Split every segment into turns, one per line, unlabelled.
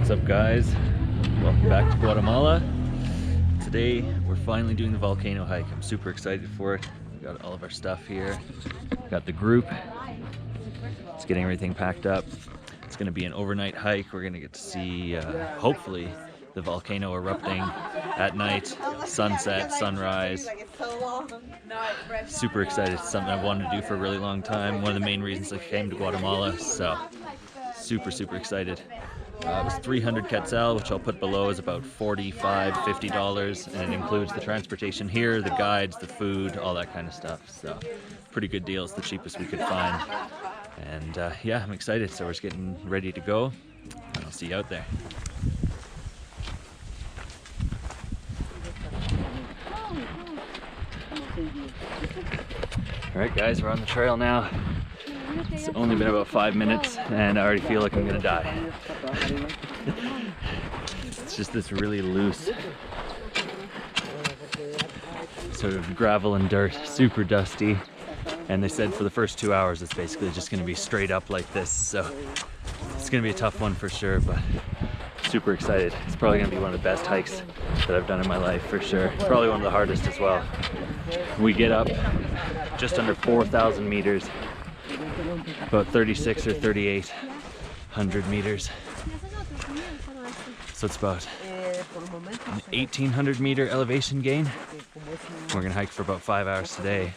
What's up, guys? Welcome back to Guatemala. Today we're finally doing the volcano hike. I'm super excited for it. We got all of our stuff here. Got the group. It's getting everything packed up. It's going to be an overnight hike. We're going to get to see, hopefully, the volcano erupting at night, sunset, sunrise. Super excited. It's something I've wanted to do for a really long time. One of the main reasons I came to Guatemala, so super excited. It was 300 quetzal, which I'll put below, is about $45–50, and it includes the transportation here, the guides, the food, all that kind of stuff. So pretty good deal. It's the cheapest we could find. And yeah, I'm excited. So we're just getting ready to go, and I'll see you out there. Alright guys, we're on the trail now. It's only been about 5 minutes and I already feel like I'm gonna die. It's just this really loose sort of gravel and dirt, super dusty. And they said for the first 2 hours it's basically just gonna be straight up like this. So it's gonna be a tough one for sure, but super excited. It's probably gonna be one of the best hikes that I've done in my life for sure. Probably one of the hardest as well. We get up just under 4,000 meters, about 36 or 3,800 meters. So it's about an 1,800 meter elevation gain. We're gonna hike for about 5 hours today,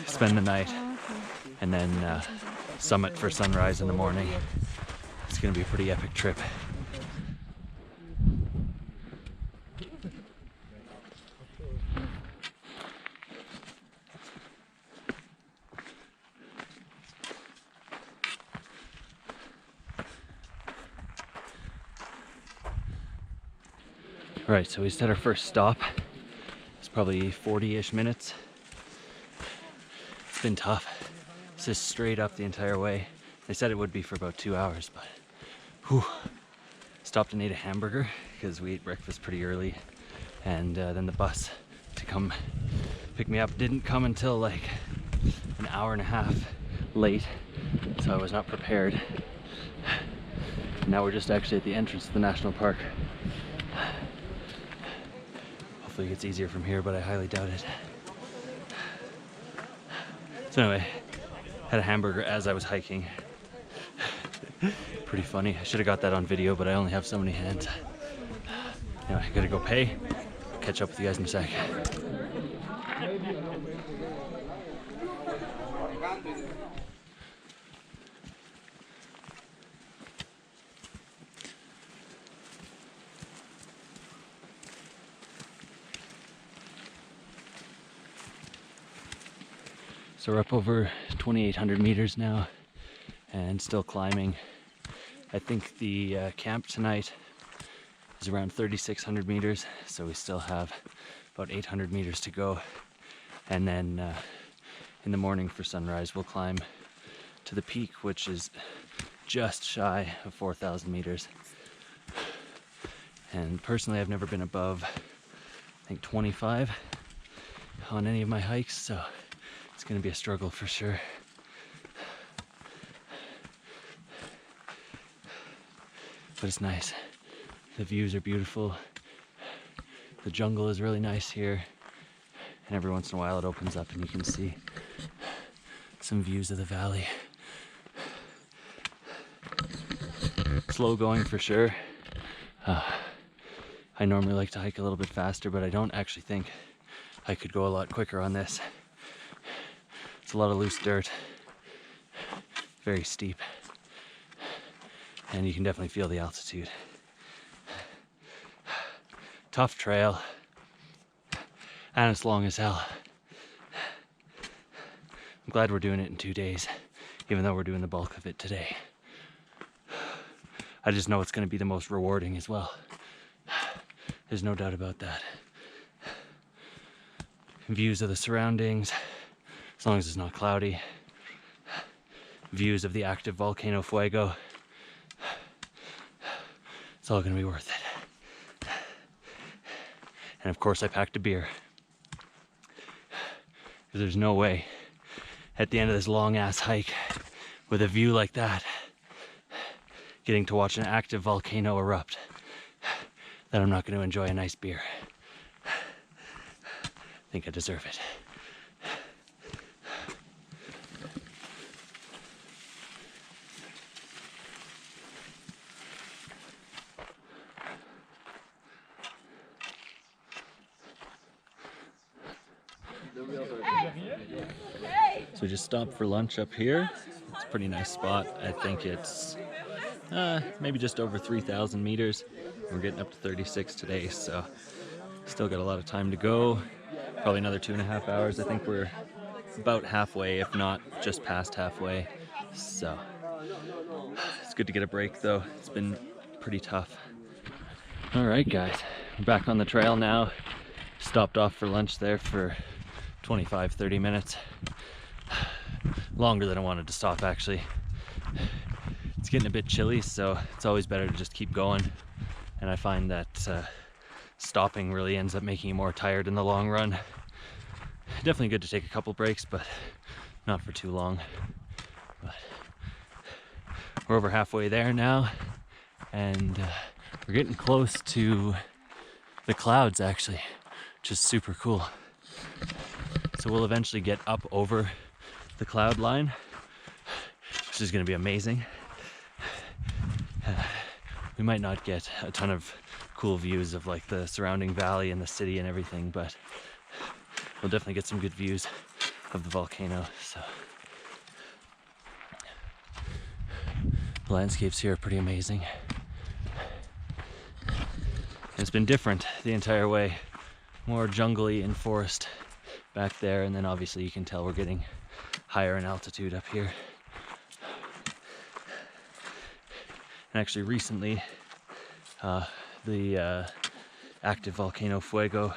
spend the night, and then summit for sunrise in the morning. It's gonna be a pretty epic trip. Right, so we set our first stop. It's probably 40-ish minutes. It's been tough. It's just straight up the entire way. They said it would be for about 2 hours, but whew. Stopped and ate a hamburger because we ate breakfast pretty early, and then the bus to come pick me up didn't come until like an hour and a half late, so I was not prepared. Now we're just actually at the entrance to the national park. Hopefully it gets easier from here, but I highly doubt it. So anyway, had a hamburger as I was hiking. Pretty funny. I should have got that on video, but I only have so many hands. Anyway, I gotta go pay. Catch up with you guys in a sec. So we're up over 2,800 meters now and still climbing. I think the camp tonight is around 3,600 meters, so we still have about 800 meters to go. And then in the morning for sunrise, we'll climb to the peak, which is just shy of 4,000 meters. And personally, I've never been above, I think, 25 on any of my hikes, so it's going to be a struggle for sure. But it's nice. The views are beautiful. The jungle is really nice here. And every once in a while it opens up and you can see some views of the valley. Slow going for sure. I normally like to hike a little bit faster, but I don't actually think I could go a lot quicker on this. It's a lot of loose dirt, very steep, and you can definitely feel the altitude. Tough trail, and it's long as hell. I'm glad we're doing it in 2 days, even though we're doing the bulk of it today. I just know it's going to be the most rewarding as well. There's no doubt about that. Views of the surroundings, as long as it's not cloudy. Views of the active Volcano Fuego. It's all gonna be worth it. And of course I packed a beer. Because there's no way at the end of this long ass hike with a view like that getting to watch an active volcano erupt, that I'm not going to enjoy a nice beer. I think I deserve it. So we just stopped for lunch up here. It's a pretty nice spot. I think it's maybe just over 3,000 meters. We're getting up to 36 today, so still got a lot of time to go. Probably another 2.5 hours. I think we're about halfway, if not just past halfway. So it's good to get a break though. It's been pretty tough. All right, guys, we're back on the trail now. Stopped off for lunch there for 25-30 minutes. Longer than I wanted to stop, actually. It's getting a bit chilly, so it's always better to just keep going. And I find that stopping really ends up making you more tired in the long run. Definitely good to take a couple breaks, but not for too long. But we're over halfway there now, and we're getting close to the clouds actually, which is super cool. So we'll eventually get up over the cloud line, which is going to be amazing. We might not get a ton of cool views of like the surrounding valley and the city and everything, but we'll definitely get some good views of the volcano. So the landscapes here are pretty amazing. It's been different the entire way, more jungly and forest back there, and then obviously you can tell we're getting higher in altitude up here. And actually recently, the active Volcano Fuego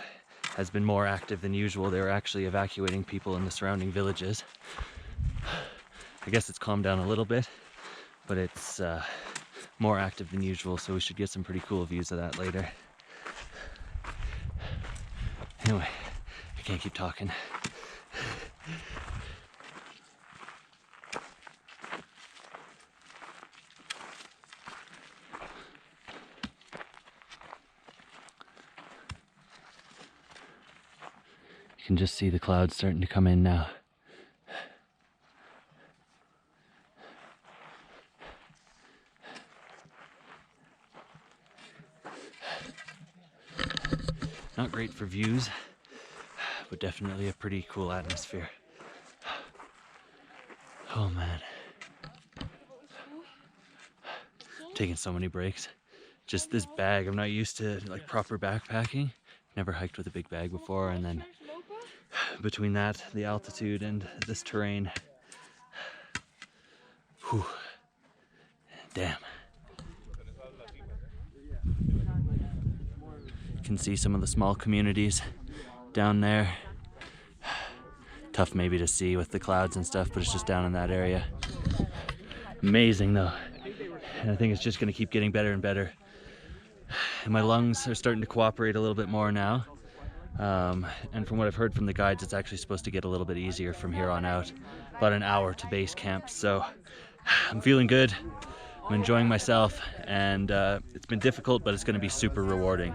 has been more active than usual. They were actually evacuating people in the surrounding villages. I guess it's calmed down a little bit, but it's more active than usual, so we should get some pretty cool views of that later. Anyway, I can't keep talking. You can just see the clouds starting to come in now. Not great for views, but definitely a pretty cool atmosphere. Oh man. Taking so many breaks. Just this bag, I'm not used to like proper backpacking. Never hiked with a big bag before, and then between that, the altitude and this terrain, whew, damn. You can see some of the small communities down there. Tough maybe to see with the clouds and stuff, but it's just down in that area. Amazing though. And I think it's just gonna keep getting better and better. And my lungs are starting to cooperate a little bit more now. And from what I've heard from the guides, it's actually supposed to get a little bit easier from here on out. About an hour to base camp, so I'm feeling good. I'm enjoying myself, and it's been difficult, but it's gonna be super rewarding.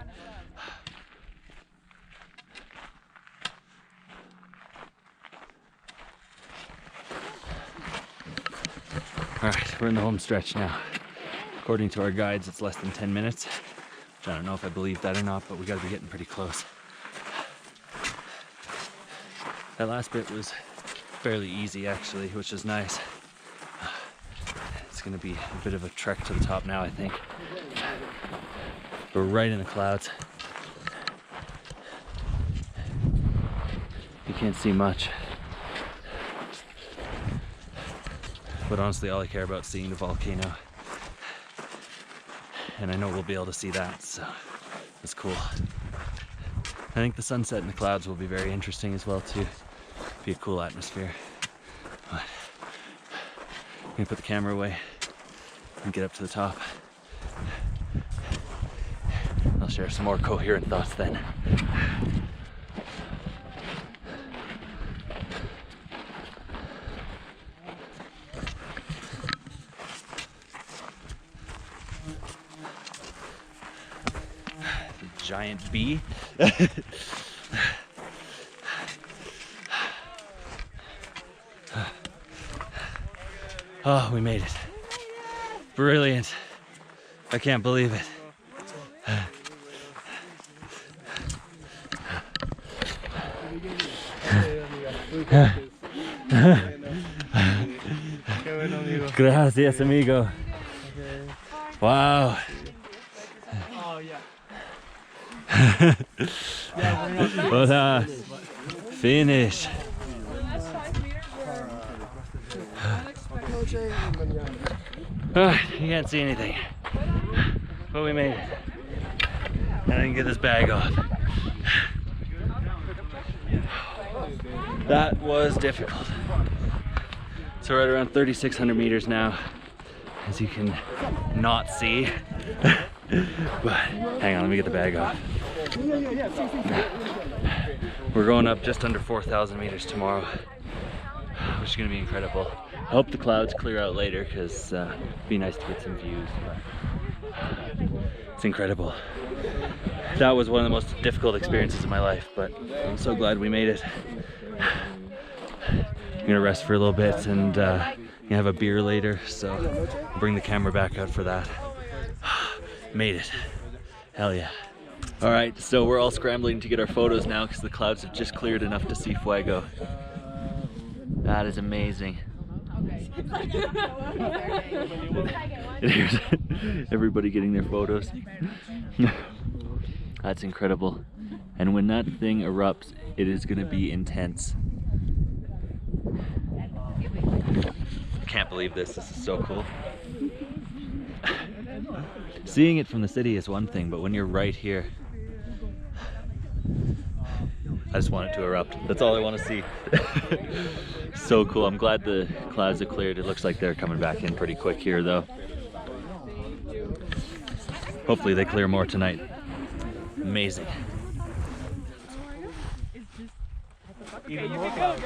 All right, we're in the home stretch now. According to our guides, it's less than 10 minutes. Which I don't know if I believe that or not, but we gotta be getting pretty close. That last bit was fairly easy actually, which is nice. It's gonna be a bit of a trek to the top now, I think. We're right in the clouds. You can't see much. But honestly, all I care about is seeing the volcano. And I know we'll be able to see that, so that's cool. I think the sunset in the clouds will be very interesting as well too. Be a cool atmosphere. But I'm gonna put the camera away and get up to the top. I'll share some more coherent thoughts then. giant bee. Oh, we made it. Brilliant. I can't believe it. Gracias, amigo. Wow. Hola. Finish. You can't see anything, but we made it. And I can get this bag off. That was difficult. So we're at around 3,600 meters now, as you can not see. But hang on, let me get the bag off. We're going up just under 4,000 meters tomorrow, which is going to be incredible. I hope the clouds clear out later, because it'd be nice to get some views. But it's incredible. That was one of the most difficult experiences of my life, but I'm so glad we made it. I'm gonna rest for a little bit and have a beer later, so I'll bring the camera back out for that. Made it. Hell yeah. All right, so we're all scrambling to get our photos now because the clouds have just cleared enough to see Fuego. That is amazing. Here's everybody getting their photos. That's incredible. And when that thing erupts, it is gonna be intense. Can't believe this. This is so cool. Seeing it from the city is one thing, but when you're right here, I just want it to erupt. That's all I want to see. So cool. I'm glad the clouds have cleared. It looks like they're coming back in pretty quick here though. Hopefully they clear more tonight. Amazing. Even more clouds.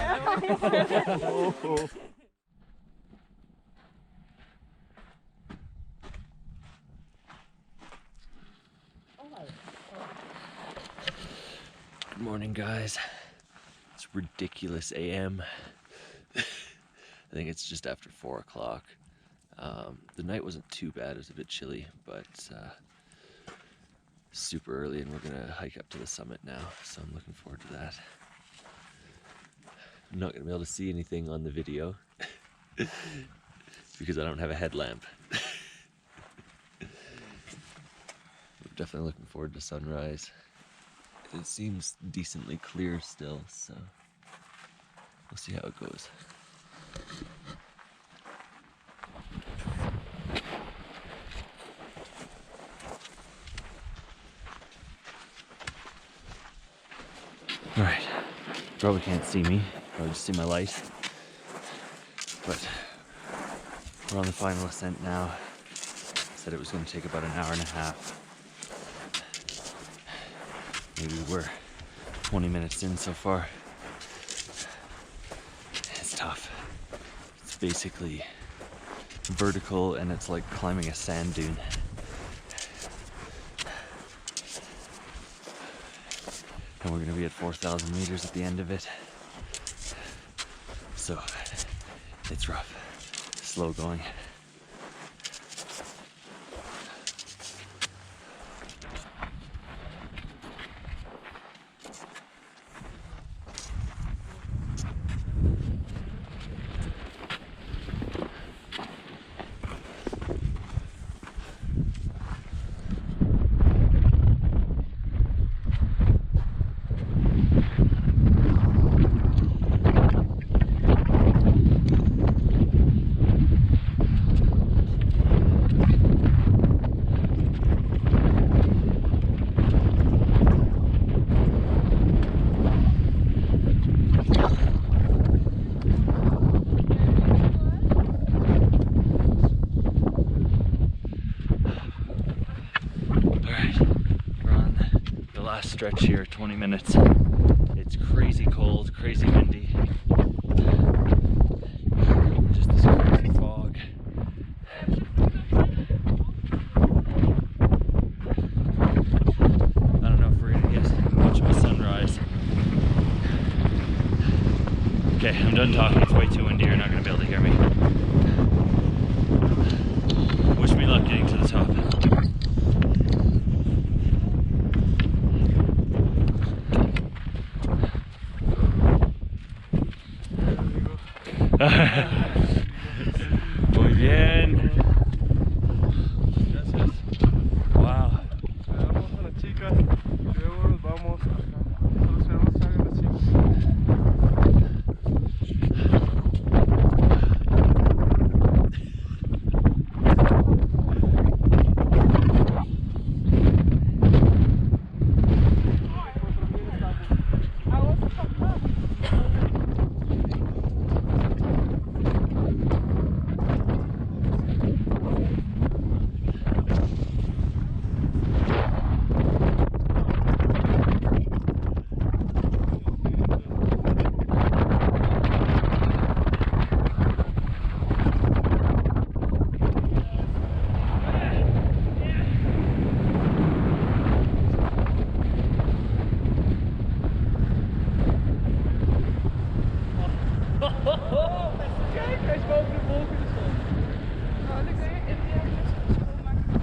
Good morning, guys. It's ridiculous AM. I think it's just after 4 o'clock. The night wasn't too bad. It was a bit chilly, but super early, and we're gonna hike up to the summit now, so I'm looking forward to that. I'm not gonna be able to see anything on the video because I don't have a headlamp. We're definitely looking forward to sunrise. It seems decently clear still, so we'll see how it goes. All right, probably can't see me, probably just see my light, but we're on the final ascent now. Said it was going to take about an hour and a half. Maybe we're 20 minutes in so far. It's tough. It's basically vertical and it's like climbing a sand dune. And we're gonna be at 4,000 meters at the end of it. So it's rough, slow going. Stretch here, 20 minutes. It's crazy cold, crazy windy. Just this crazy fog. I don't Okay, I'm done talking. It's way too windy. You're not going to be able to hear me. Wish me luck getting to the top. Muy bien.
Gracias.
Wow.
Le damos a las chicas y luego nos vamos acá. Solo esperamos que salgan las chicas. Kijk, hij is boven de wolken de zon. Nou, dan kun je in de schoonmaken.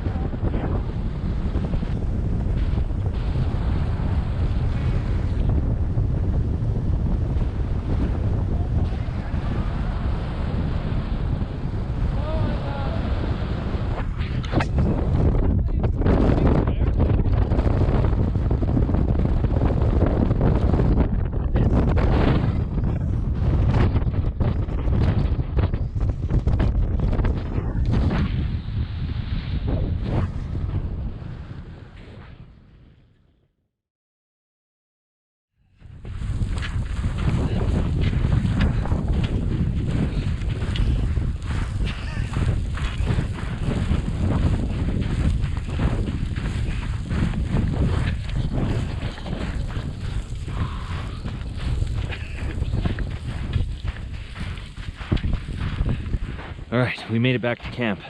All right, we made it back to camp.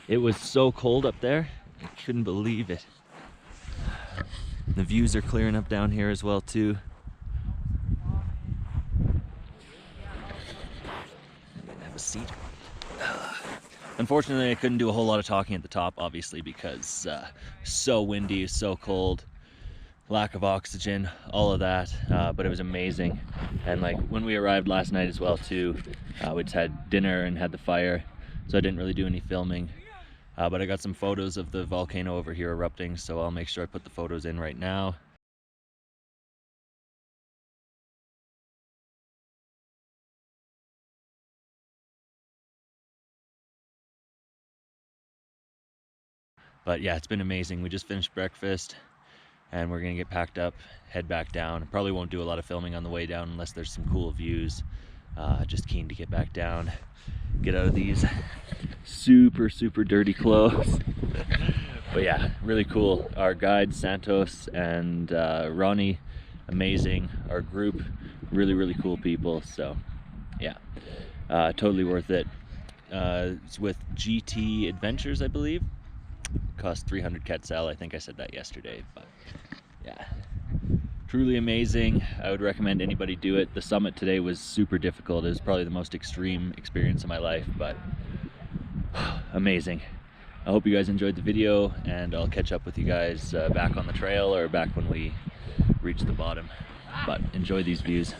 It was so cold up there, I couldn't believe it. The views are clearing up down here as well too. Have a seat. Unfortunately, I couldn't do a whole lot of talking at the top, obviously, because so windy, so cold, lack of oxygen, all of that, but it was amazing. And like when we arrived last night as well too, we just had dinner and had the fire, so I didn't really do any filming, but I got some photos of the volcano over here erupting, so I'll make sure I put the photos in right now. But yeah, it's been amazing. We just finished breakfast and we're gonna get packed up, head back down. Probably won't do a lot of filming on the way down unless there's some cool views. Just keen to get back down, get out of these super dirty clothes. But yeah, really cool. Our guides, Santos and Ronnie, amazing. Our group, really cool people. So yeah, totally worth it. It's with GT Adventures, I believe. Cost 300 Quetzal, I think I said that yesterday, but yeah, truly amazing. I would recommend anybody do it. The summit today was super difficult. It was probably the most extreme experience of my life, but amazing. I hope you guys enjoyed the video, and I'll catch up with you guys back on the trail or back when we reach the bottom. But enjoy these views.